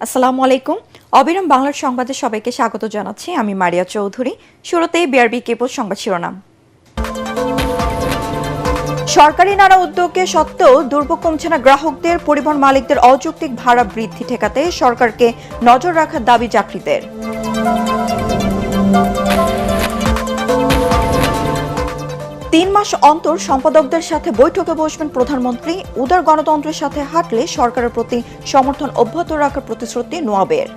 আসসালামু আলাইকুম। অবিরাম বাংলার সংবাদে সবাইকে স্বাগত জানাচ্ছি। আমি মারিয়া চৌধুরী। শুরুতেই বিআরবি কেবল সংবাদ শিরোনাম। সরকারি নানা উদ্যোগে সত্ত্বেও দুর্ভোগ কমছে না গ্রাহকদের। পরিবহন মালিকদের অযৌক্তিক ভাড়া বৃদ্ধি ঠেকাতে সরকারকে নজর রাখার দাবি যাত্রীদের। 3 মাস অন্তর সম্পাদকদের সাথে বৈঠকে বসবেন প্রধানমন্ত্রী। উদার গণতন্ত্রের সাথে হাঁটলে সরকারের প্রতি সমর্থন অব্যাহত রাখার প্রতিশ্রুতি নোয়াবের।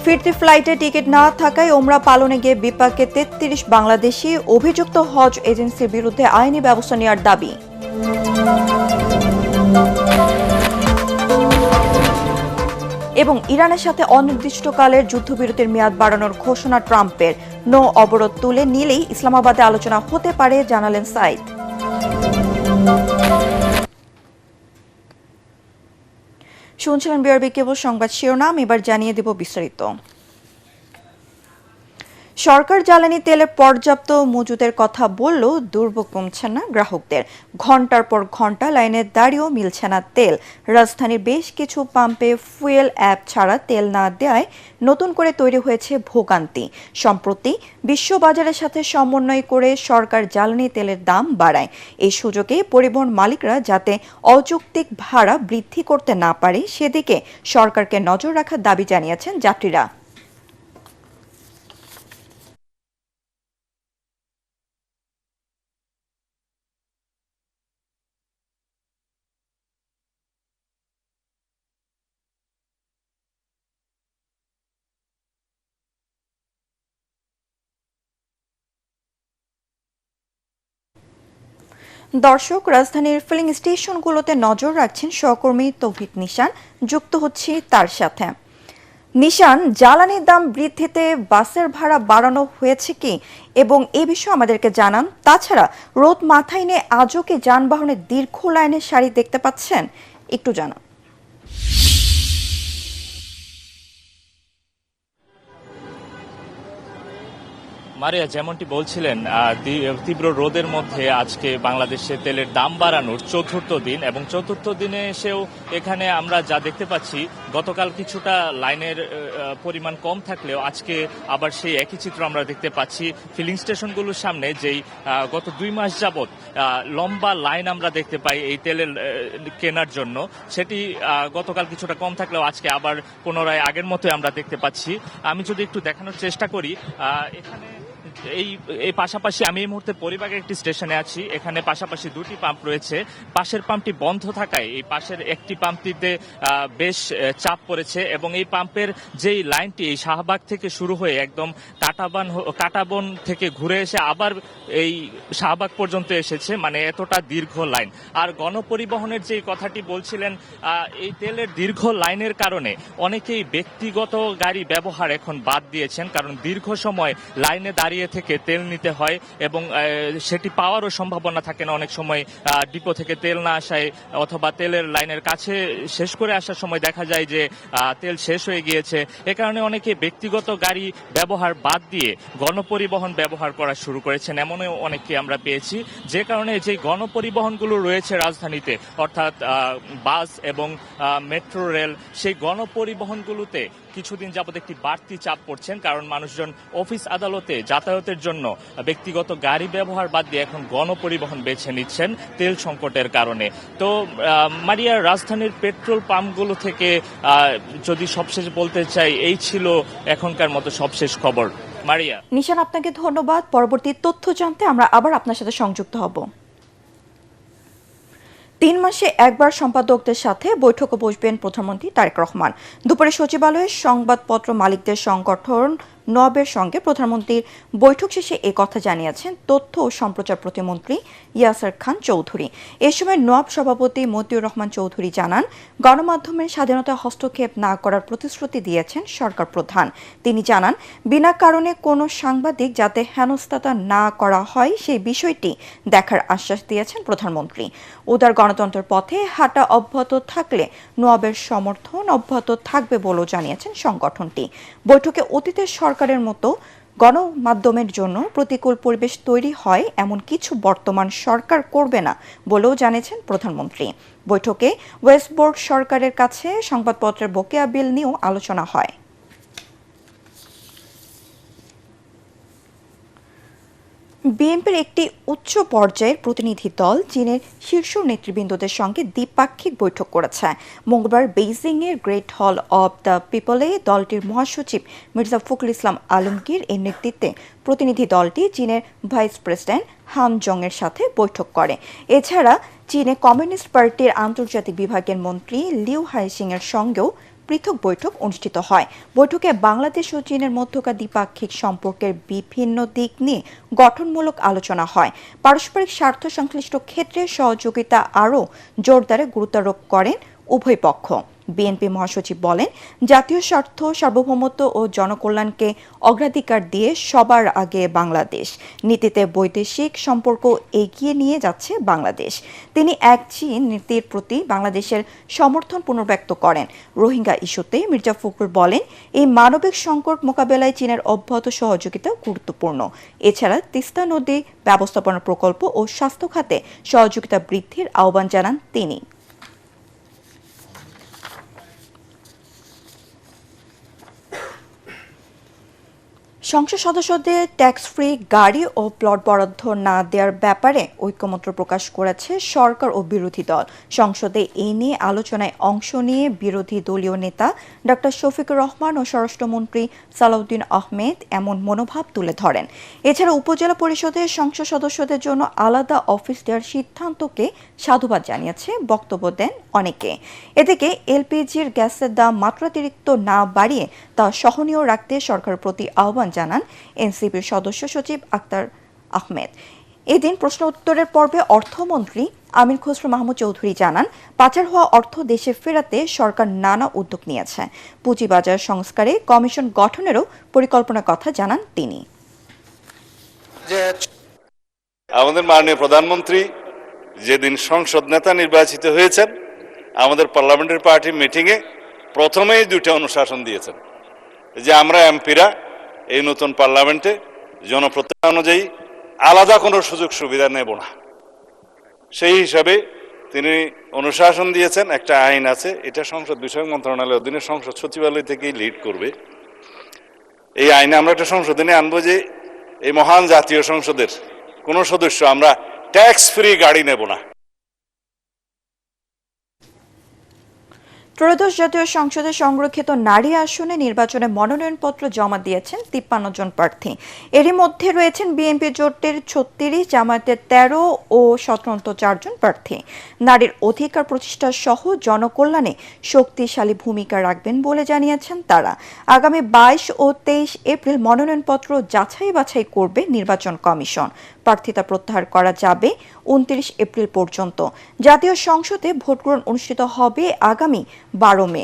ফিরতি ফ্লাইটে টিকিট না থাকায় ওমরা পালনে গিয়ে বিপাকে 33 বাংলাদেশি। অভিযুক্ত হজ এজেন্সির বিরুদ্ধে আইনি ব্যবস্থা নেওয়ার দাবি। এবং ইরানের সাথে অনির্দিষ্টকালের যুদ্ধবিরতির মেয়াদ বাড়ানোর ঘোষণা ট্রাম্পের। নো অবরোধ তুলে নিলেই ইসলামাবাদে আলোচনা হতে পারে জানালেন সাইদ। শুনছিলেন বিআরবি কেবল সংবাদ শিরোনাম। এবার জানিয়ে দেব বিস্তারিত। সরকার জ্বালানি তেলের পর্যাপ্ত মজুদের কথা বললেও দুর্ভোগ কমছে না গ্রাহকদের। ঘন্টার পর ঘন্টা লাইনে দাঁড়িয়েও মিলছে না তেল। রাজধানীর বেশ কিছু পাম্পে ফুয়েল অ্যাপ ছাড়া তেল না দেওয়ায় নতুন করে তৈরি হয়েছে ভোগান্তি। সম্প্রতি বিশ্ববাজারের সাথে সমন্বয় করে সরকার জ্বালানি তেলের দাম বাড়ায়। এই সুযোগে পরিবহন মালিকরা যাতে অযৌক্তিক ভাড়া বৃদ্ধি করতে না পারে সেদিকে সরকারকে নজর রাখার দাবি জানিয়েছেন যাত্রীরা। দর্শক, রাজধানীর ফিলিং স্টেশনগুলোতে নজর রাখছেন সহকর্মী তৌহিদ নিশান। যুক্ত হচ্ছে তার সাথে। নিশান, জ্বালানির দাম বৃদ্ধিতে বাসের ভাড়া বাড়ানো হয়েছে কি এবং এ বিষয়ে আমাদেরকে জানান। তাছাড়া রোদ মাথায় নিয়ে আজও কি যানবাহনের দীর্ঘ লাইনের সারি দেখতে পাচ্ছেন? একটু জানান। মারিয়া, যেমনটি বলছিলেন, তীব্র রোদের মধ্যে আজকে বাংলাদেশে তেলের দাম বাড়ানোর চতুর্থ দিন এবং চতুর্থ দিনে এসেও এখানে আমরা যা দেখতে পাচ্ছি, গতকাল কিছুটা লাইনের পরিমাণ কম থাকলেও আজকে আবার সেই একই চিত্র আমরা দেখতে পাচ্ছি। ফিলিং স্টেশনগুলোর সামনে যেই গত 2 মাস যাবৎ লম্বা লাইন আমরা দেখতে পাই এই তেলের কেনার জন্য, সেটি গতকাল কিছুটা কম থাকলেও আজকে আবার পুনরায় আগের মতোই আমরা দেখতে পাচ্ছি। আমি যদি একটু দেখানোর চেষ্টা করি, এখানে এই পাশাপাশি আমি এই মুহূর্তে পরিবাগের একটি স্টেশনে আছি। এখানে পাশাপাশি 2টি পাম্প রয়েছে। পাশের পাম্পটি বন্ধ থাকায় এই পাশের একটি পাম্পটিতে বেশ চাপ পড়েছে এবং এই পাম্পের যেই লাইনটি এই শাহবাগ থেকে শুরু হয়ে একদম কাটাবন থেকে ঘুরে এসে আবার এই শাহবাগ পর্যন্ত এসেছে, মানে এতটা দীর্ঘ লাইন। আর গণপরিবহনের যেই কথাটি বলছিলেন, এই তেলের দীর্ঘ লাইনের কারণে অনেকেই ব্যক্তিগত গাড়ি ব্যবহার এখন বাদ দিয়েছেন, কারণ দীর্ঘ সময় লাইনে দাঁড়িয়ে থেকে তেল নিতে হয় এবং সেটি পাওয়ারও সম্ভাবনা থাকে না। অনেক সময় ডিপো থেকে তেল না আসায় অথবা তেলের লাইনের কাছে শেষ করে আসার সময় দেখা যায় যে তেল শেষ হয়ে গিয়েছে। এ কারণে অনেকে ব্যক্তিগত গাড়ি ব্যবহার বাদ দিয়ে গণপরিবহন ব্যবহার করা শুরু করেছেন, এমনও অনেককে আমরা পেয়েছি। যে কারণে যে গণপরিবহনগুলো রয়েছে রাজধানীতে, অর্থাৎ বাস এবং মেট্রো রেল, সেই গণপরিবহনগুলোতে কিছুদিন যাবত একটি বাড়তি চাপ পড়ছেন, কারণ মানুষজন অফিস আদালতে যাতায়াতের জন্য ব্যক্তিগত গাড়ি ব্যবহার বাদ দিয়ে এখন গণপরিবহন বেছে নিচ্ছেন তেল সংকটের কারণে। তো মারিয়া, রাজধানীর পেট্রোল পাম্পগুলো থেকে যদি সবশেষ বলতে চাই, এই ছিল এখনকার মতো সবশেষ খবর। মারিয়া। নিশান, আপনাকে ধন্যবাদ। পরবর্তী তথ্য জানতে আমরা আবার আপনার সাথে সংযুক্ত হব। 3 মাসে একবার সম্পাদকদের সাথে বৈঠকে বসবেন প্রধানমন্ত্রী তারেক রহমান। দুপুরে সচিবালয়ে সংবাদপত্র মালিকদের সংগঠন নবের সঙ্গে প্রধানমন্ত্রীর বৈঠক শেষে কথা জানিয়েছেন তথ্য ও সম্প্রচার প্রতিমন্ত্রী ইয়াসার খান চৌধুরী। এ সময় নব সভাপতি মতিউর রহমান চৌধুরী জানান, গণমাধ্যমের স্বাধীনতা হস্তক্ষেপ না করার প্রতিশ্রুতি দিয়েছেন সরকার প্রধান। তিনি জানান, বিনা কারণে কোনো সাংবাদিক যাতে হেনস্থাতা না করা হয় সেই বিষয়টি দেখার আশ্বাস দিয়েছেন প্রধানমন্ত্রী। উদার গণতন্ত্রের পথে হাঁটা অব্যাহত থাকলে নবের সমর্থন অব্যাহত থাকবে বলেও জানিয়েছেন সংগঠনটি। বৈঠকে অতীতের সরকারের মতো গণমাধ্যমের জন্য প্রতিকূল পরিবেশ তৈরি হয় এমন কিছু বর্তমান সরকার করবে না বলেও জানিয়েছেন প্রধানমন্ত্রী। বৈঠকে ওয়েস্টবোর্ড সরকারের কাছে সংবাদপত্রের বকেয়া বিল নিয়েও আলোচনা হয়। বিএনপির একটি উচ্চ পর্যায়ের প্রতিনিধি দল চীনের শীর্ষ নেতৃবৃন্দদের সঙ্গে দ্বিপাক্ষিক বৈঠক করেছে। মঙ্গলবার বেইজিংয়ের গ্রেট হল অব দ্য পিপলে দলটির মহাসচিব মির্জা ফখরুল ইসলাম আলমগীর এর নেতৃত্বে প্রতিনিধি দলটি চীনের ভাইস প্রেসিডেন্ট হান জং-এর সাথে বৈঠক করে। এছাড়া চীনে কমিউনিস্ট পার্টির আন্তর্জাতিক বিভাগের মন্ত্রী লিউ হাইসিং এর সঙ্গেও পৃথক বৈঠক অনুষ্ঠিত হয়। বৈঠকে বাংলাদেশ ও চীনের মধ্যকার দ্বিপাক্ষিক সম্পর্কের বিভিন্ন দিক নিয়ে গঠনমূলক আলোচনা হয়। পারস্পরিক স্বার্থ সংশ্লিষ্ট ক্ষেত্রে সহযোগিতা আরও জোরদারে গুরুত্বারোপ করেন উভয় পক্ষ। বিএনপি মহাসচিব বলেন, জাতীয় স্বার্থ, সার্বভৌমত্ব ও জনকল্যাণকে অগ্রাধিকার দিয়ে সবার আগে বাংলাদেশ নীতিতে বৈদেশিক সম্পর্ক এগিয়ে নিয়ে যাচ্ছে বাংলাদেশ। তিনি এক চীন নীতির প্রতি বাংলাদেশের সমর্থন পুনর্ব্যক্ত করেন। রোহিঙ্গা ইস্যুতে মির্জা ফখরুল বলেন, এই মানবিক সংকট মোকাবেলায় চীনের অব্যাহত সহযোগিতা গুরুত্বপূর্ণ। এছাড়া তিস্তা নদী ব্যবস্থাপনা প্রকল্প ও স্বাস্থ্য খাতে সহযোগিতা বৃদ্ধির আহ্বান জানান তিনি। সংসদ সদস্যদের ট্যাক্স ফ্রি গাড়ি ও প্লট বরাদ্দ না দেওয়ার ব্যাপারে ঐকমত্য প্রকাশ করেছে সরকার ও বিরোধী দল। সংসদে এ নিয়ে আলোচনায় অংশ নিয়ে বিরোধী দলীয় নেতা ডক্টর শফিকুর রহমান ও স্বরাষ্ট্রমন্ত্রী সালাউদ্দিন আহমেদ এমন মনোভাব তুলে ধরেন। এছাড়া উপজেলা পরিষদের সংসদ সদস্যদের জন্য আলাদা অফিস দেওয়ার সিদ্ধান্তকে সাধুবাদ জানিয়েছে বক্তব্য দেন অনেকে। এদিকে এলপিজির গ্যাসের দাম মাত্রাতিরিক্ত না বাড়িয়ে তা সহনীয় রাখতে সরকারের প্রতি আহ্বান জানান এনসিপির সদস্য সচিব আক্তার আহমেদ। এদিন প্রশ্ন উত্তরের পর্বে অর্থমন্ত্রী আমির খসরু মাহমুদ চৌধুরী জানান, পাচার হওয়া অর্থ দেশে ফেরাতে সরকার নানা উদ্যোগ নিয়েছে। পুঁজিবাজার সংস্কারে কমিশন গঠনেরও পরিকল্পনার কথা জানান তিনি। আমাদের মাননীয় প্রধানমন্ত্রী যেদিন সংসদ নেতা নির্বাচিত হয়েছেন, আমাদের পার্লামেন্টারি পার্টি মিটিংয়ে প্রথমেই দুইটা অনুশাসন দিয়েছেন যে আমরা এমপিরা এই নতুন পার্লামেন্টে জনপ্রত্যাশা অনুযায়ী আলাদা কোনো সুযোগ সুবিধা নেব না। সেই হিসাবে তিনি অনুশাসন দিয়েছেন। একটা আইন আছে, এটা সংসদ বিষয়ক মন্ত্রণালয়ের অধীনে সংসদ সচিবালয় থেকেই লিড করবে। এই আইনে আমরা একটা সংশোধনী আনবো যে এই মহান জাতীয় সংসদের কোনো সদস্য আমরা ট্যাক্স ফ্রি গাড়ি নেব না। ত্রয়োদশ জাতীয় সংসদে সংরক্ষিত নারী আসনে নির্বাচনে মনোনয়নপত্র জমা দিয়েছেন 53 জন প্রার্থী। এরই মধ্যে রয়েছেন বিএনপি জোটের 36, জামায়াতের 13 ও স্বতন্ত্র 4 জন প্রার্থী। নারীর অধিকার প্রতিষ্ঠা সহ জনকল্যাণে শক্তিশালী ভূমিকা রাখবেন বলে জানিয়েছেন তারা। আগামী 22 ও 23 এপ্রিল মনোনয়নপত্র যাচাই বাছাই করবে নির্বাচন কমিশন। প্রার্থিতা প্রত্যাহার করা যাবে 29 এপ্রিল পর্যন্ত। জাতীয় সংসদে ভোট গ্রহণ অনুষ্ঠিত হবে আগামী 12 মে।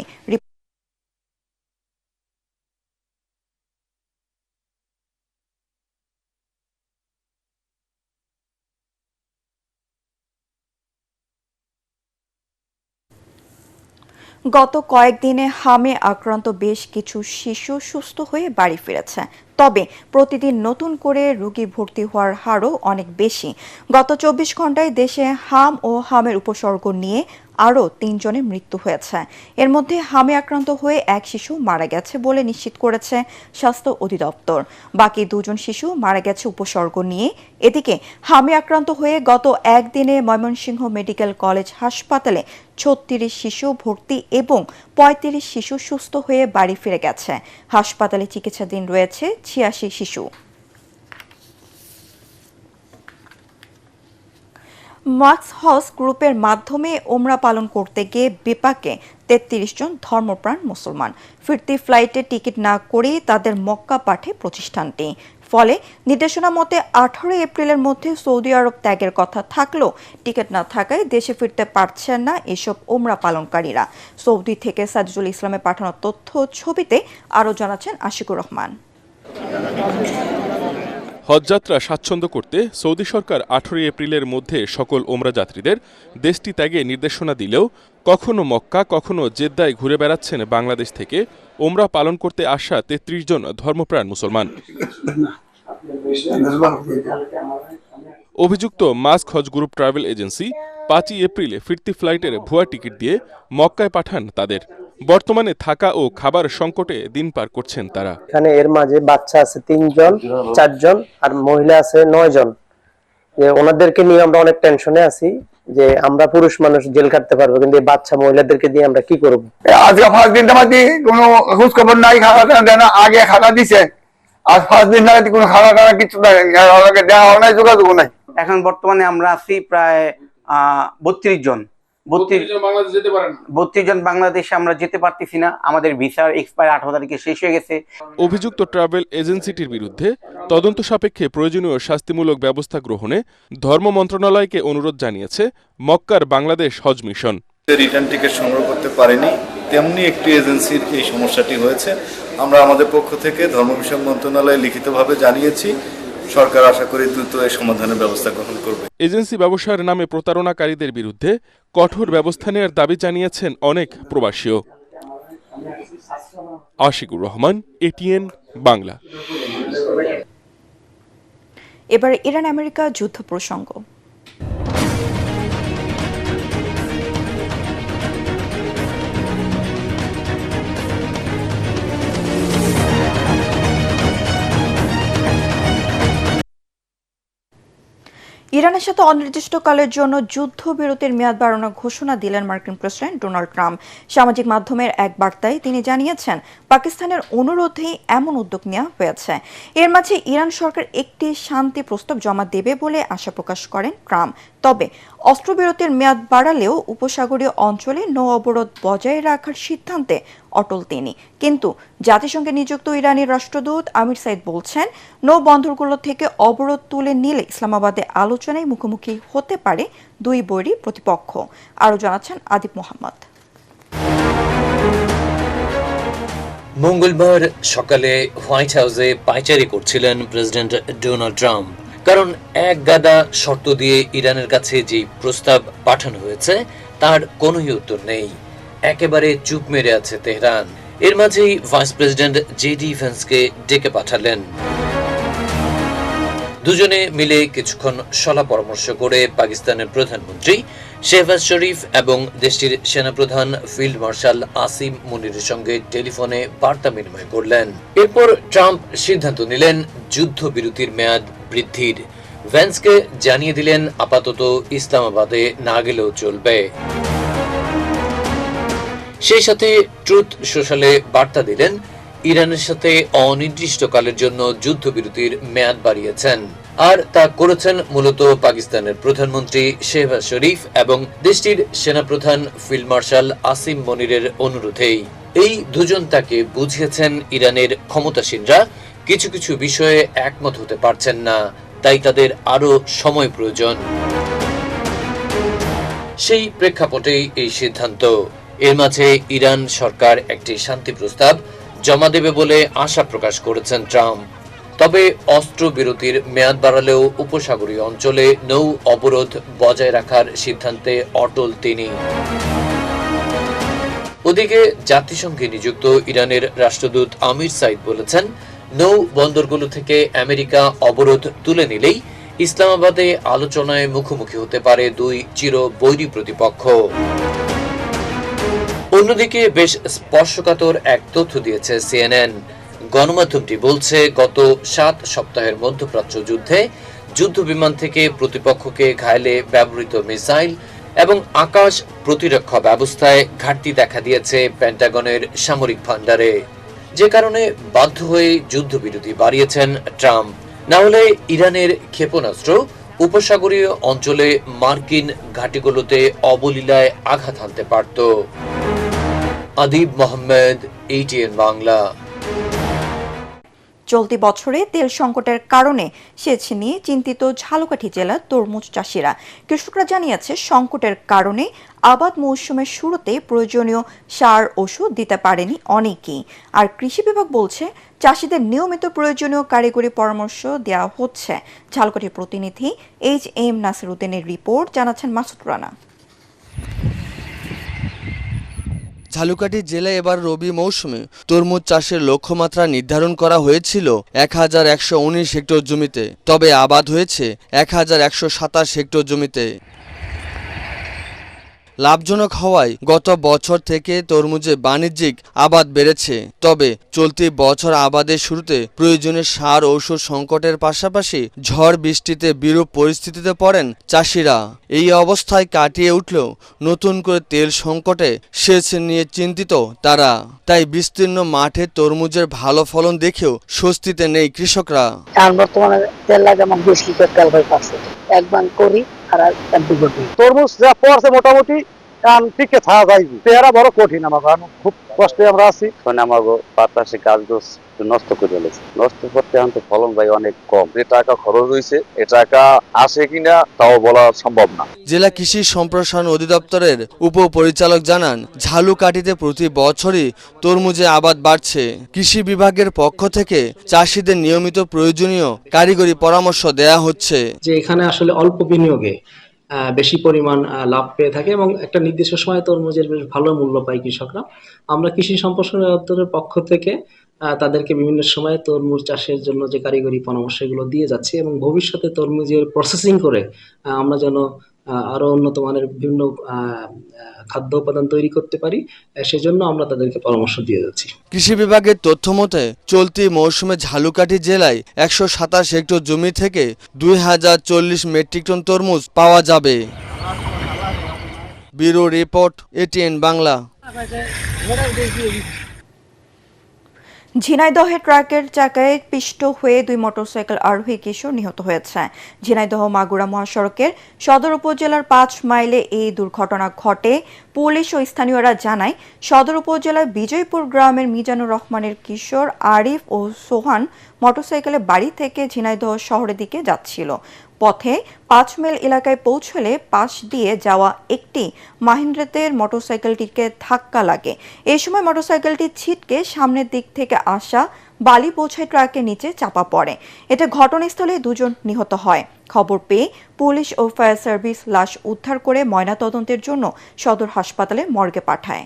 গত কয়েকদিনে হামে আক্রান্ত বেশ কিছু শিশু সুস্থ হয়ে বাড়ি ফিরেছে। তবে প্রতিদিন নতুন করে রোগী ভর্তি হওয়ার হারও অনেক বেশি। গত 24 ঘন্টায় দেশে হাম ও হামের উপসর্গ নিয়ে আরও 3 জনের মৃত্যু হয়েছে। এর মধ্যে হামে আক্রান্ত হয়ে এক শিশু মারা গেছে বলে নিশ্চিত করেছে স্বাস্থ্য অধিদপ্তর। বাকি 2 জন শিশু মারা গেছে উপসর্গ নিয়ে। এদিকে হামে আক্রান্ত হয়ে গত একদিনে ময়মনসিংহ মেডিকেল কলেজ হাসপাতালে 36 শিশু ভর্তি এবং 35 শিশু সুস্থ হয়ে বাড়ি ফিরে গেছে। হাসপাতালে চিকিৎসাধীন রয়েছে 86 শিশু। মাক্স হজ গ্রুপের মাধ্যমে ওমরা পালন করতে গিয়ে বিপাকে 33 জন ধর্মপ্রাণ মুসলমান। ফিরতি ফ্লাইটে টিকিট না করেই তাদের মক্কা পাঠে প্রতিষ্ঠানটি। ফলে নির্দেশনা মতে 18 এপ্রিলের মধ্যে সৌদি আরব ত্যাগের কথা থাকলেও টিকিট না থাকায় দেশে ফিরতে পারছেন না এসব ওমরা পালনকারীরা। সৌদি থেকে সাজিদুল ইসলামের পাঠানো তথ্য ছবিতে আরও জানাচ্ছেন আশিকুর রহমান। হজযাত্রা স্বাচ্ছন্দ্য করতে সৌদি সরকার 18 এপ্রিলের মধ্যে সকল ওমরা যাত্রীদের দেশটি ত্যাগে নির্দেশনা দিলেও কখনো মক্কা কখনো জেদ্দায় ঘুরে বেড়াচ্ছেন বাংলাদেশ থেকে ওমরা পালন করতে আসা ৩৩ জন ধর্মপ্রাণ মুসলমান। অভিযুক্ত মাস্ক হজ গ্রুপ ট্রাভেল এজেন্সি ৫ই এপ্রিলে ফিরতি ফ্লাইটের ভুয়া টিকিট দিয়ে মক্কায় পাঠান তাদের। বর্তমানে থাকা ও খাবার সংকটে দিন পার করছেন তারা। এখানে এর মাঝে বাচ্চা আছে ৩ জন ৪ জন আর মহিলা আছে ৯ জন। ওনাদেরকে নিয়ে আমরা অনেক টেনশনে আছি যে আমরা পুরুষ মানুষ জেল কাটতে পারবো, কিন্তু এই বাচ্চা মহিলাদেরকে দিয়ে আমরা কি করব? আজকে ফার্স্ট দিনটা মাঝে কোনো খোঁজ খবর নাই, খাওয়া দেয় না। আগে খাওয়া দিছে, আজ ফার্স্ট দিন নাগাদ কোনো খাওয়া টাওয়া কিছু দেওয়া হয় নাই, যোগাযোগ নাই। এখন বর্তমানে আমরা আছি প্রায় ৩২ জন। 32 জন বাংলাদেশে আমরা যেতে পারতেছি না, আমাদের ভিসার এক্সপায়ার 18 তারিখে শেষ হয়ে গেছে। অভিযুক্ত ট্রাভেল এজেন্সিটির বিরুদ্ধে তদন্ত সাপেক্ষে প্রয়োজনীয় শাস্তিমূলক ব্যবস্থা গ্রহণে ধর্ম মন্ত্রণালয়কে অনুরোধ জানিয়েছে মক্কার বাংলাদেশ হজ মিশন। রিটার্ন টিকিট সংগ্রহ করতে পারেনি, তেমনি একটি এজেন্সির এই সমস্যাটি হয়েছে। আমরা আমাদের পক্ষ থেকে ধর্ম বিষয়ক মন্ত্রণালয়ে লিখিতভাবে জানিয়েছি। সরকার আশা করি দ্রুত এই সমাধানের ব্যবস্থা গ্রহণ করবে। এজেন্সি ব্যবসার নামে প্রতারণাকারীদের বিরুদ্ধে কঠোর ব্যবস্থা নেওয়ার দাবি জানিয়েছেন অনেক প্রবাসীও। আশিকুর রহমান, এটিএন বাংলা। এবার ইরান আমেরিকা যুদ্ধ প্রসঙ্গ। ইরানের সাথে অনির্দিষ্টকালের জন্য যুদ্ধবিরতির মেয়াদ বাড়ানোর ঘোষণা দিলেন মার্কিন প্রেসিডেন্ট ডোনাল্ড ট্রাম্প। সামাজিক মাধ্যমের এক বার্তায় তিনি জানিয়েছেন, পাকিস্তানের অনুরোধেই এমন উদ্যোগ নেওয়া হয়েছে। এর মাঝে ইরান সরকার একটি শান্তি প্রস্তাব জমা দেবে বলে আশা প্রকাশ করেন ট্রাম্প। তবে অস্ত্রবিরতির মেয়াদ বাড়ালেও উপসাগরীয় অঞ্চলে নৌ অবরোধ বজায় রাখার সিদ্ধান্তে অটল তিনি। কিন্তু জাতিসংঘে নিযুক্ত ইরানি রাষ্ট্রদূত আমির সাইদ বলছেন, নৌ বন্দরগুলো থেকে অবরোধ তুলে নিলে ইসলামাবাদে আলোচনায় মুখোমুখি হতে পারে দুই বৈরী প্রতিপক্ষ। আরও জানাচ্ছেন আদিব মোহাম্মদ। মঙ্গলবার সকালে হোয়াইট হাউসে পায়চারি করছিলেন প্রেসিডেন্ট ডোনাল্ড ট্রাম্প। কারণ এক গাদা শর্ত দিয়ে ইরানের কাছে যে প্রস্তাব পাঠানো হয়েছে তার কোনোই উত্তর নেই। একেবারে চুপ মেরে আছে তেহরান। এর মাঝেই ভাইস প্রেসিডেন্ট জেডি ভ্যান্সকে ডেকে পাঠালেন। দুজনে মিলে কিছুক্ষণ সলা পরামর্শ করে পাকিস্তানের প্রধানমন্ত্রী শেহবাজ শরীফ এবং দেশটির সেনাপ্রধান ফিল্ড মার্শাল আসিম মুনিরের সঙ্গে টেলিফোনে বার্তা বিনিময় করলেন। এরপর ট্রাম্প সিদ্ধান্ত নিলেন যুদ্ধবিরতির মেয়াদ বৃদ্ধির। ভ্যান্সকে জানিয়ে দিলেন আপাতত ইসলামাবাদে না গেলেও চলবে। সেই সাথে ট্রুথ সোশ্যালে বার্তা দিলেন, ইরানের সাথে অনির্দিষ্টকালের জন্য যুদ্ধবিরতির মেয়াদ বাড়িয়েছেন। আর তা করেছেন মূলত পাকিস্তানের প্রধানমন্ত্রী শেহবাজ শরীফ এবং দেশটির সেনাপ্রধান ফিল্ড মার্শাল আসিম মনিরের অনুরোধেই। এই দুজন তাকে বুঝিয়েছেন ইরানের ক্ষমতাসীনরা কিছু কিছু বিষয়ে একমত হতে পারছেন না, তাই তাদের আরো সময় প্রয়োজন। সেই প্রেক্ষাপটেই এই সিদ্ধান্ত। এর মাঝে ইরান সরকার একটি শান্তি প্রস্তাব জমা দেবে বলে আশা প্রকাশ করেছেন ট্রাম্প। তবে অস্ত্রবিরতির মেয়াদ বাড়ালেও উপসাগরীয় অঞ্চলে নৌ অবরোধ বজায় রাখার সিদ্ধান্তে অটল তিনি। ওদিকে জাতিসংঘে নিযুক্ত ইরানের রাষ্ট্রদূত আমির সাইদ বলেছেন, নৌ বন্দরগুলো থেকে আমেরিকা অবরোধ তুলে নিলেই ইসলামাবাদে আলোচনায় মুখোমুখি হতে পারে দুই চির বৈরী প্রতিপক্ষ। অন্যদিকে বেশ স্পর্শকাতর এক তথ্য দিয়েছে সিএনএন। গণমাধ্যমটি বলছে, গত 7 সপ্তাহের মধ্যপ্রাচ্য যুদ্ধে যুদ্ধ বিমান থেকে প্রতিপক্ষকে ঘায়েলে ব্যবহৃত মিসাইল এবং আকাশ প্রতিরক্ষা ব্যবস্থায় ঘাটতি দেখা দিয়েছে পেন্টাগনের সামরিক ভান্ডারে, যে কারণে বাধ্য হয়ে যুদ্ধবিরতি বাড়িয়েছেন ট্রাম্প। না হলে ইরানের ক্ষেপণাস্ত্র উপসাগরীয় অঞ্চলে মার্কিন ঘাঁটিগুলোতে অবলীলায় আঘাত হানতে পারত। আদিব মোহাম্মদ, এটিএন বাংলা। চলতি বছরে তেল সংকটের কারণে সেচ নিয়ে চিন্তিত ঝালকাঠি জেলার তরমুজ চাষিরা। কৃষকরা জানিয়েছে, সংকটের কারণে আবাদ মৌসুমের শুরুতে প্রয়োজনীয় সার ওষুধ দিতে পারেনি অনেকেই। আর কৃষি বিভাগ বলছে, চাষিদের নিয়মিত প্রয়োজনীয় কারিগরি পরামর্শ দেওয়া হচ্ছে। ঝালকাঠির প্রতিনিধি HM নাসিরউদ্দিনের রিপোর্ট, জানাচ্ছেন মাসুদ রানা। ঝালকাঠি জেলায় এবার রবি মৌসুমে তরমুজ চাষের লক্ষ্যমাত্রা নির্ধারণ করা হয়েছিল 1119 হেক্টর জমিতে, তবে আবাদ হয়েছে 1127 হেক্টর জমিতে। লাভজনক হওয়ায় গত বছর থেকে তরমুজে বাণিজ্যিক আবাদ বেড়েছে। তবে চলতি বছর আবাদের শুরুতে প্রয়োজনীয় সার ঔষধ সংকটের পাশাপাশি ঝড় বৃষ্টিতে বিরূপ পরিস্থিতিতে পড়েন চাষিরা। এই অবস্থায় কাটিয়ে উঠলেও নতুন করে তেল সংকটে সেচ নিয়ে চিন্তিত তারা। তাই বিস্তীর্ণ মাঠে তরমুজের ভালো ফলন দেখেও স্বস্তিতে নেই কৃষকরা। বর্তমানে তেল লাগে আমার 20 লিটার তেল হয় পাচ্ছে, একবার করি আর একটু করি। তরমুজ যা পড়ছে মোটামুটি কান টিকে থাকা যায়, পেয়ারা বড় কঠিন, আমার খুব কষ্টে আমরা আছি। আমার বাতাসে গাছ নষ্ট করে ফেলেছে, নষ্ট করতে এখন তো ফলন ভাই অনেক কম। যে টাকা খরচ হয়েছে এ টাকা আসে কিনা তাও বলা সম্ভব না। জেলা কৃষি সম্প্রসারণ অধিদপ্তরের উপপরিচালক জানান, ঝালকাঠিতে প্রতি বছরই তরমুজে আবাদ বাড়ছে। কৃষি বিভাগের পক্ষ থেকে চাষিদের নিয়মিত প্রয়োজনীয় কারিগরি পরামর্শ দেয়া হচ্ছে। যে এখানে আসলে অল্প বিনিয়োগে বেশি পরিমাণ লাভ পেয়ে থাকে এবং একটা নির্দিষ্ট সময় তরমুজের বেশ ভালো মূল্য পায় কৃষকরা। আমরা কৃষি সম্প্রসারণ দপ্তরের পক্ষ থেকে তাদেরকে বিভিন্ন সময়ে তরমুজ চাষের জন্য যে কারিগরি পরামর্শ এগুলো দিয়ে যাচ্ছি এবং ভবিষ্যতে তরমুজের প্রসেসিং করে আমরা যেন আরো উন্নত মানের বিভিন্ন খাদ্য উপাদান তৈরি করতে পারি, সেজন্য আমরা তাদেরকে পরামর্শ দিয়ে যাচ্ছি। কৃষি বিভাগের তথ্য মতে চলতি মৌসুমে ঝালকাঠি জেলায় 127 হেক্টর জমি থেকে 2040 মেট্রিক টন তরমুজ পাওয়া যাবে। Bureau report, ATN Bangla. ঝিনাইদহে ট্রাকের চাকায় পিষ্ট হয়ে 2 মোটরসাইকেল আরোহী কিশোর নিহত হয়েছে। ঝিনাইদহ মাগুরা মহাসড়কের সদর উপজেলার 5 মাইলে এই দুর্ঘটনা ঘটে। পুলিশ ও স্থানীয়রা জানায়, সদর উপজেলার বিজয়পুর গ্রামের মিজানুর রহমানের কিশোর আরিফ ও সোহান মোটরসাইকেলে বাড়ি থেকে ঝিনাইদহ শহরের দিকে যাচ্ছিল। পথে 5 মাইল এলাকায় পৌঁছলে পাশ দিয়ে যাওয়া একটি মাহিন্দ্রাতের মোটরসাইকেলটিকে ধাক্কা লাগে। এই সময় মোটরসাইকেলটি ছিটকে সামনের দিক থেকে আসা বালি বোঝাই ট্রাকের নিচে চাপা পড়ে। এতে ঘটনাস্থলে 2 জন নিহত হয়। খবর পেয়ে পুলিশ ও ফায়ার সার্ভিস লাশ উদ্ধার করে ময়নাতদন্তের জন্য সদর হাসপাতালে মর্গে পাঠায়।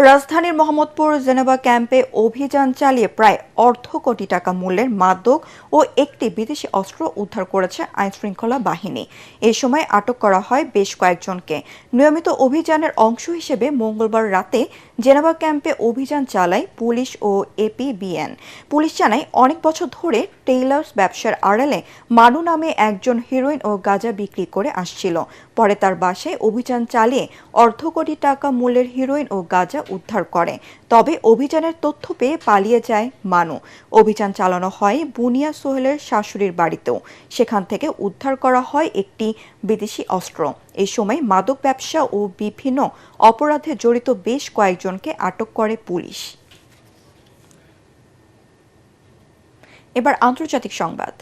রাজধানীর মোহাম্মদপুর জেনেভা ক্যাম্পে অভিযান চালিয়ে প্রায় অর্ধ কোটি টাকা মূল্যের মাদক ও একটি বিদেশি অস্ত্র উদ্ধার করেছে আইনশৃঙ্খলা বাহিনী। এ সময় আটক করা হয় বেশ কয়েকজনকে। নিয়মিত অভিযানের অংশ হিসেবে মঙ্গলবার রাতে জেনেভা ক্যাম্পে অভিযান চালায় পুলিশ ও APBN। পুলিশ জানায়, অনেক বছর ধরে টেইলার্স ব্যবসার আড়ালে মানু নামে একজন হেরোইন ও গাঁজা বিক্রি করে আসছিল। পরে তার বাসায় অভিযান চালিয়ে অর্ধ কোটি টাকা মূল্যের হেরোইন ও গাঁজা উদ্ধার করে। তবে অভিযানের তথ্য পেয়ে পালিয়ে যায় মানু। অভিযান চালানো হয় বুনিয়া সোহেলের শাশুড়ির বাড়িতেও। সেখান থেকে উদ্ধার করা হয় একটি বিদেশি অস্ত্র। এই সময় মাদক ব্যবসা ও বিভিন্ন অপরাধে জড়িত বেশ কয়েকজনকে আটক করে পুলিশ। এবার আন্তর্জাতিক সংবাদ।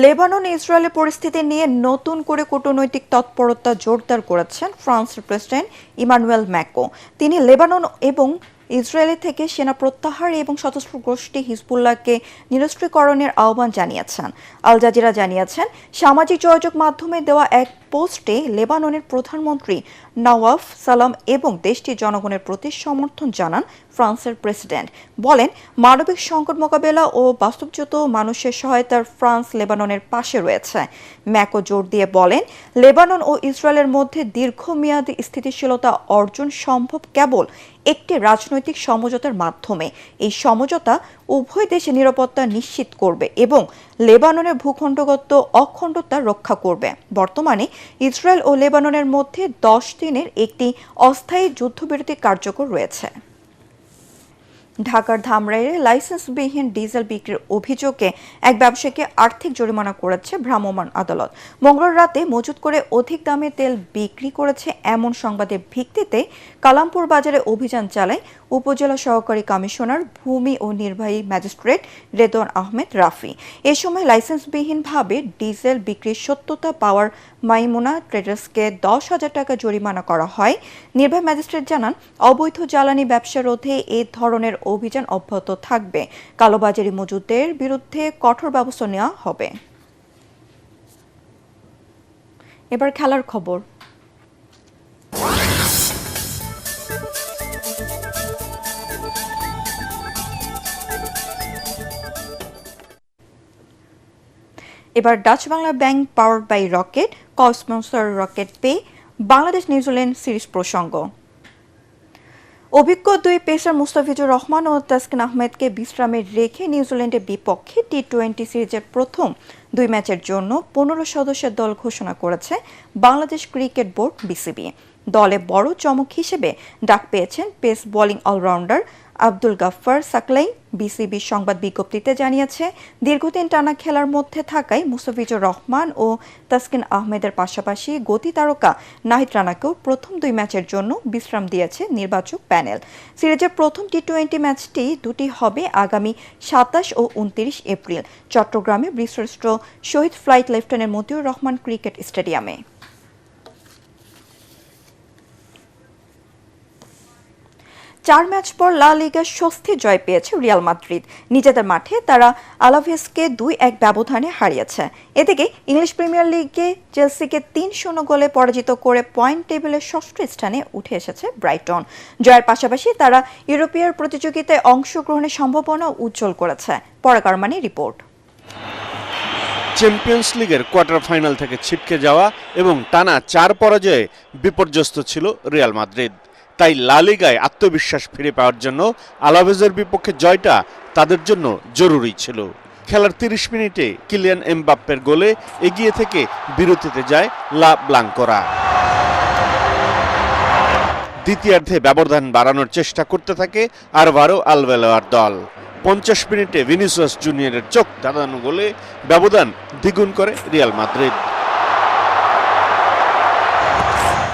লেবানন ইসরায়েলের পরিস্থিতি নিয়ে নতুন করে কূটনৈতিক তৎপরতা জোরদার করেছেন ফ্রান্সের প্রেসিডেন্ট ইমানুয়েল ম্যাক্রো। তিনি লেবানন এবং ইসরায়েল থেকে সেনা প্রত্যাহার এবং সশস্ত্র গোষ্ঠী হিজবুল্লাহকে নিরস্ত্রীকরণের আহ্বান জানিয়েছেন। আল জাজিরা জানিয়েছেন, সামাজিক যোগাযোগ মাধ্যমে দেওয়া এক পোস্টে লেবাননের প্রধানমন্ত্রী নওয়াফ সালাম এবং দেশটির জনগণের প্রতি সমর্থন জানান ফ্রান্সের প্রেসিডেন্ট। বলেন, মানবিক সংকট মোকাবেলা ও বাস্তবচ্যুত মানুষের সহায়তার ফ্রান্স লেবাননের পাশে রয়েছে। ম্যাকো জোর দিয়ে বলেন, লেবানন ও ইসরায়েলের মধ্যে দীর্ঘমেয়াদী স্থিতিশীলতা অর্জন সম্ভব কেবল একটি রাজনৈতিক সমঝোতার মাধ্যমে। এই সমঝোতা উভয় দেশের নিরাপত্তা নিশ্চিত করবে এবং লেবাননের ভূখণ্ডগত অখণ্ডতা রক্ষা করবে। বর্তমানে ইসরায়েল ও লেবাননের মধ্যে 10 দিনের একটি অস্থায়ী যুদ্ধবিরতি কার্যকর রয়েছে। ঢাকার ধামরাইয়ে লাইসেন্সবিহীন ডিজেল বিক্রির অভিযোগে এক ব্যবসায়ীকে আর্থিক জরিমানা করেছে ভ্রাম্যমাণ আদালত। মঙ্গলবার রাতে মজুত করে অধিক দামে তেল বিক্রি করেছে এমন সংবাদের ভিত্তিতে কালামপুর বাজারে অভিযান চালায় উপজেলা সহকারী কমিশনার ভূমি ও নির্বাহী ম্যাজিস্ট্রেট রেদওয়ান আহমেদ রাফি। এ সময় লাইসেন্সবিহীনভাবে ডিজেল বিক্রির সত্যতা পাওয়ার মাইমুনা ট্রেডার্সকে 10,000 টাকা জরিমানা করা হয়। নির্বাহী ম্যাজিস্ট্রেট জানান, অবৈধ জ্বালানি ব্যবসা রোধে এ ধরনের অভিযান অব্যাহত থাকবে। কালোবাজারি মজুদের বিরুদ্ধে কঠোর ব্যবস্থা নেওয়া হবে। এবার খেলার খবর। এবার Dutch Bangla Bank powered by rocket cosponsor rocket pay Bangladesh New Zealand series প্রসঙ্গ। অভিজ্ঞ দুই পেসার মুস্তাফিজুর রহমান ও তাসকিন আহমেদকে বিশ্রামে রেখে নিউজিল্যান্ডের বিপক্ষে টি-20 সিরিজের প্রথম 2 ম্যাচের জন্য 15 সদস্যের দল ঘোষণা করেছে বাংলাদেশ ক্রিকেট বোর্ড বিসিবি। দলে বড় চমক হিসেবে ডাক পেয়েছেন pace bowling allrounder Abdul Gaffar Saqlain. BCB সংবাদ বিজ্ঞপ্তিতে জানিয়েছে, দীর্ঘদিন টানা খেলার মধ্যে থাকায় মুস্তাফিজুর রহমান ও তাসকিন আহমেদের পাশাপাশি গতি তারকা নাহিদ রানাকেও প্রথম 2 ম্যাচের জন্য বিশ্রাম দিয়েছে নির্বাচক প্যানেল। সিরিজের প্রথম টি-20 ম্যাচটি দুটি হবে আগামী 27 ও 29 এপ্রিল চট্টগ্রামে বীরশ্রেষ্ঠ শহীদ flight lieutenant Motiur Rahman cricket স্টেডিয়ামে। 4 ম্যাচ পর লা লিগার স্বস্তি জয় পেয়েছে রিয়াল মাদ্রিদ। নিজেদের মাঠে তারা আলাভেসকে 2-1 ব্যবধানে হারিয়েছে। এদিকে ইংলিশ প্রিমিয়ার লিগে চেলসিকে 3-0 গোলে পরাজিত করে পয়েন্ট টেবিলের 6ষ্ঠ স্থানে উঠে এসেছে ব্রাইটন। জয়ের পাশাপাশি তারা ইউরোপীয় প্রতিযোগিতায় অংশগ্রহণের সম্ভাবনা উজ্জ্বল করেছে। পরাগ আরমানির রিপোর্ট। চ্যাম্পিয়ন্স লিগের কোয়ার্টার ফাইনাল থেকে ছিটকে যাওয়া এবং টানা 4 পরাজয়ে বিপর্যস্ত ছিল রিয়াল মাদ্রিদ। তাই লা লিগায় আত্মবিশ্বাস ফিরে পাওয়ার জন্য আলাভেজের বিপক্ষে জয়টা তাদের জন্য জরুরি ছিল। খেলার 30 মিনিটে কিলিয়ান এমবাপ্পের গোলে এগিয়ে থেকে বিরতিতে যায় লা ব্লাঙ্কোরা। দ্বিতীয়ার্ধে ব্যবধান বাড়ানোর চেষ্টা করতে থাকে আলভারো আলবেলোয়ার দল। 50 মিনিটে ভিনিসিয়াস জুনিয়রের চোখ ধাঁধানো গোলে ব্যবধান দ্বিগুণ করে রিয়াল মাদ্রিদ।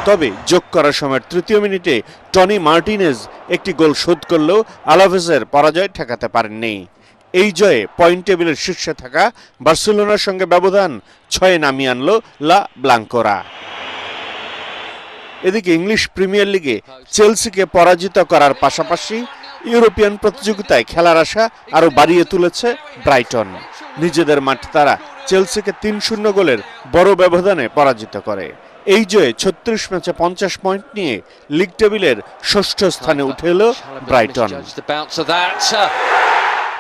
তবে যোগ করার সময় 3য় মিনিটে টনি মার্টিনেজ একটি গোল শোধ করলেও আলাভেজের পরাজয় ঠেকাতে পারেননি। এই জয়ে পয়েন্ট টেবিলের শীর্ষে থাকা বার্সেলোনার সঙ্গে ব্যবধান 6 নামিয়ে আনল লা ব্লাঙ্কোরা। এদিকে ইংলিশ প্রিমিয়ার লিগে চেলসিকে পরাজিত করার পাশাপাশি ইউরোপিয়ান প্রতিযোগিতায় খেলার আশা আরও বাড়িয়ে তুলেছে ব্রাইটন। নিজেদের মাঠে তারা চেলসিকে 3-0 গোলের বড় ব্যবধানে পরাজিত করে। এই জয়ে 36 ম্যাচে 50 পয়েন্ট নিয়ে লিগ টেবিলের 6ষ্ঠ স্থানে উঠে এলো ব্রাইটন।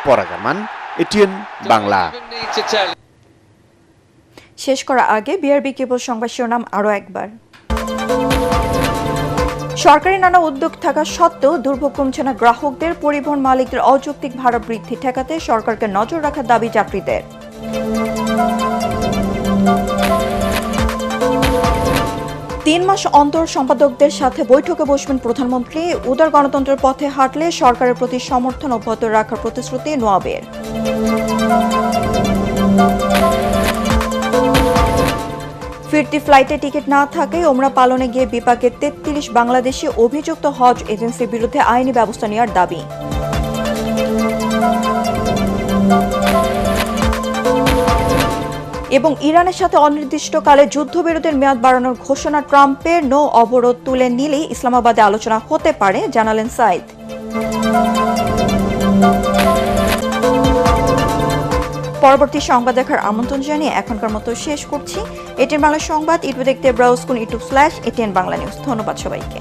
পরাগ আরমান, এটিএন বাংলা। শেষ করার আগে বিআরবি কেবল সংবাদ শিরোনাম আরও একবার। সরকারি নানা উদ্যোগ থাকা সত্ত্বেও দুর্ভোগ কমছে না গ্রাহকদের। পরিবহন মালিকদের অযৌক্তিক ভাড়া বৃদ্ধি ঠেকাতে সরকারকে নজর রাখার দাবি যাত্রীদের। 3 মাস অন্তর সম্পাদকদের সাথে বৈঠকে বসবেন প্রধানমন্ত্রী। উদার গণতন্ত্রের পথে হাঁটলে সরকারের প্রতি সমর্থন অব্যাহত রাখার প্রতিশ্রুতি নোয়াবের। ফিরতি ফ্লাইটে টিকিট না থাকায় ওমরা পালনে গিয়ে বিপাকে 33 বাংলাদেশি অভিযুক্ত হজ এজেন্সির বিরুদ্ধে আইনি ব্যবস্থা নেওয়ার দাবি। এবং ইরানের সাথে অনির্দিষ্টকালে যুদ্ধবিরতির মেয়াদ বাড়ানোর ঘোষণা ট্রাম্পের। নৌ অবরোধ তুলে নিলেই ইসলামাবাদে আলোচনা হতে পারে, জানালেন সাইদ। পরবর্তী সংবাদ দেখার আমন্ত্রণ জানিয়ে এখনকার মতো শেষ করছি। এটিএন বাংলা সংবাদ ইউটিউবে দেখতে ব্রাউজ করুন youtube/ATN বাংলা নিউজ। ধন্যবাদ সবাইকে।